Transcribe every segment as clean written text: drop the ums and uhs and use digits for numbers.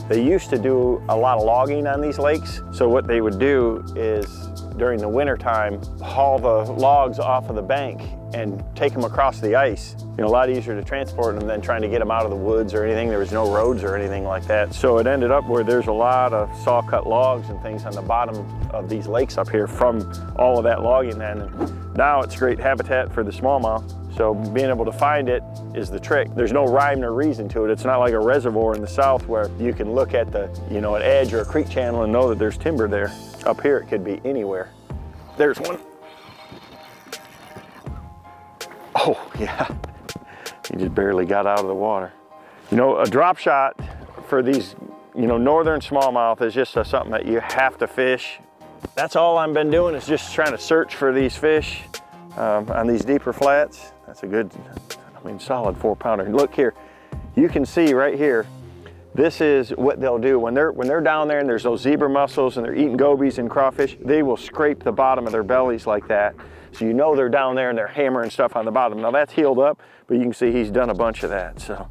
They used to do a lot of logging on these lakes. So what they would do is during the winter time, haul the logs off of the bank and take them across the ice. You know, a lot easier to transport them than trying to get them out of the woods or anything. There was no roads or anything like that. So it ended up where there's a lot of saw cut logs and things on the bottom of these lakes up here from all of that logging then. And now it's great habitat for the smallmouth. So being able to find it is the trick. There's no rhyme or reason to it. It's not like a reservoir in the south where you can look at the, you know, an edge or a creek channel and know that there's timber there. Up here, it could be anywhere. There's one. Oh, yeah. He just barely got out of the water. You know, a drop shot for these, you know, northern smallmouth is just something that you have to fish. That's all I've been doing is just trying to search for these fish on these deeper flats. That's a good, I mean, solid 4-pounder. Look here, you can see right here, this is what they'll do. When they're down there and there's those zebra mussels and they're eating gobies and crawfish, they will scrape the bottom of their bellies like that. So you know they're down there and they're hammering stuff on the bottom. Now that's healed up, but you can see he's done a bunch of that. So,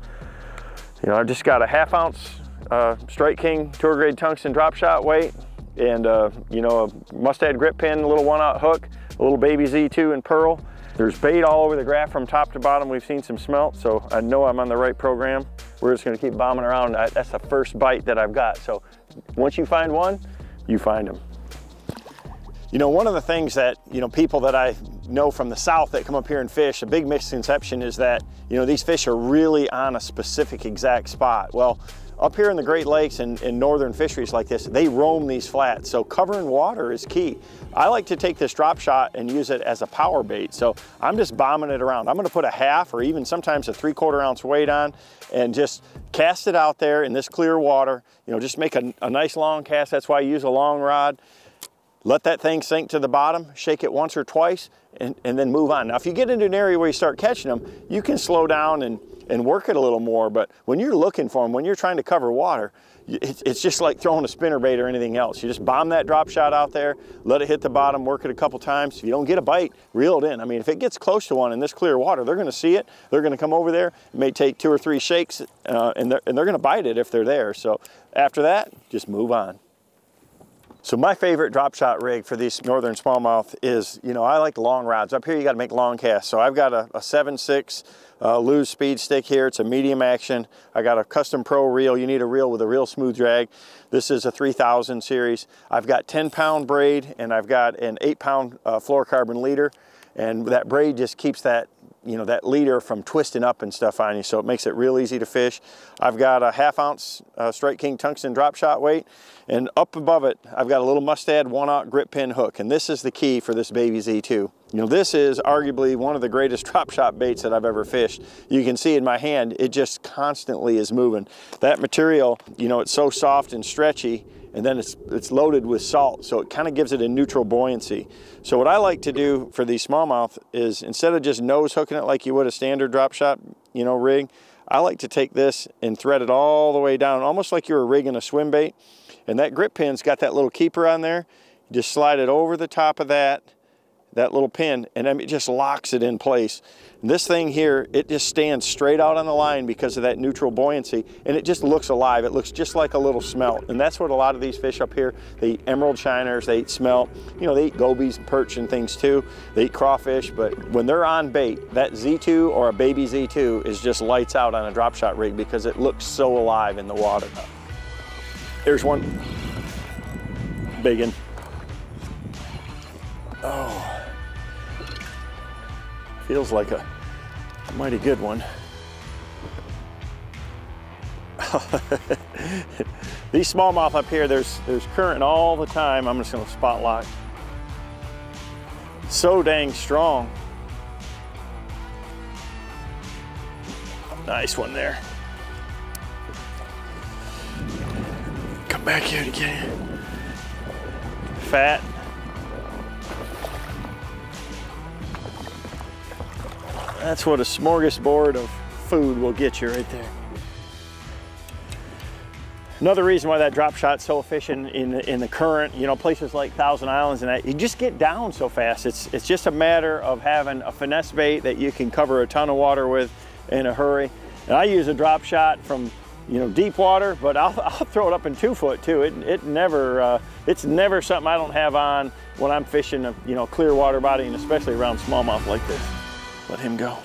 you know, I've just got a 1/2 ounce Strike King tour grade tungsten drop shot weight and, you know, a mustad grip pin, a little 1/0 hook, a little baby Z2 and pearl. There's bait all over the graph from top to bottom. We've seen some smelt, so I know I'm on the right program. We're just gonna keep bombing around. That's the first bite that I've got. So once you find one, you find them. You know, one of the things that, you know, people that I know from the south that come up here and fish, a big misconception is that, you know, these fish are really on a specific exact spot. Well, up here in the Great Lakes and in northern fisheries like this, they roam these flats. So covering water is key. I like to take this drop shot and use it as a power bait. So I'm just bombing it around. I'm gonna put a 1/2 or even sometimes a 3/4 ounce weight on and just cast it out there in this clear water. You know, just make a nice long cast. That's why I use a long rod. Let that thing sink to the bottom, shake it once or twice, and then move on. Now, if you get into an area where you start catching them, you can slow down and work it a little more, but when you're looking for them, when you're trying to cover water, it's just like throwing a spinnerbait or anything else. You just bomb that drop shot out there, let it hit the bottom, work it a couple times. If you don't get a bite, reel it in. I mean, if it gets close to one in this clear water, they're gonna see it, they're gonna come over there, it may take 2 or 3 shakes, and they're gonna bite it if they're there. So after that, just move on. So my favorite drop shot rig for these northern smallmouth is, you know, I like long rods. Up here you got to make long casts. So I've got a 7/6 Lew's speed stick here. It's a medium action. I got a custom pro reel. You need a reel with a real smooth drag. This is a 3000 series. I've got 10-pound braid and I've got an 8-pound fluorocarbon leader. And that braid just keeps that, you know, that leader from twisting up and stuff on you, so it makes it real easy to fish. I've got a 1/2 ounce Strike King tungsten drop shot weight, and up above it, I've got a little mustad 1/0 grip pin hook, and this is the key for this baby Z2. You know, this is arguably one of the greatest drop shot baits that I've ever fished. You can see in my hand, it just constantly is moving. That material, you know, it's so soft and stretchy, and then it's loaded with salt, so it kind of gives it a neutral buoyancy. So what I like to do for these smallmouth is, instead of just nose hooking it like you would a standard drop shot, you know, rig, I like to take this and thread it all the way down, almost like you were rigging a swim bait. And that grip pin's got that little keeper on there. You just slide it over the top of that little pin, and then it just locks it in place. And this thing here, it just stands straight out on the line because of that neutral buoyancy, and it just looks alive. It looks just like a little smelt, and that's what a lot of these fish up here, they eat emerald shiners, they eat smelt, you know, they eat gobies and perch and things too. They eat crawfish, but when they're on bait, that Z2 or a baby Z2 is just lights out on a drop shot rig because it looks so alive in the water. There's one, big one. Oh. Feels like a mighty good one. These smallmouth up here, there's current all the time. I'm just gonna spot lock. So dang strong. Nice one there. Come back here to get you. Fat. That's what a smorgasbord of food will get you right there. Another reason why that drop shot's so efficient in the current, you know, places like Thousand Islands and that, you just get down so fast. It's just a matter of having a finesse bait that you can cover a ton of water with in a hurry. And I use a drop shot from, you know, deep water, but I'll throw it up in 2 foot too. It's never something I don't have on when I'm fishing a, you know, clear water body, and especially around smallmouth like this. Let him go.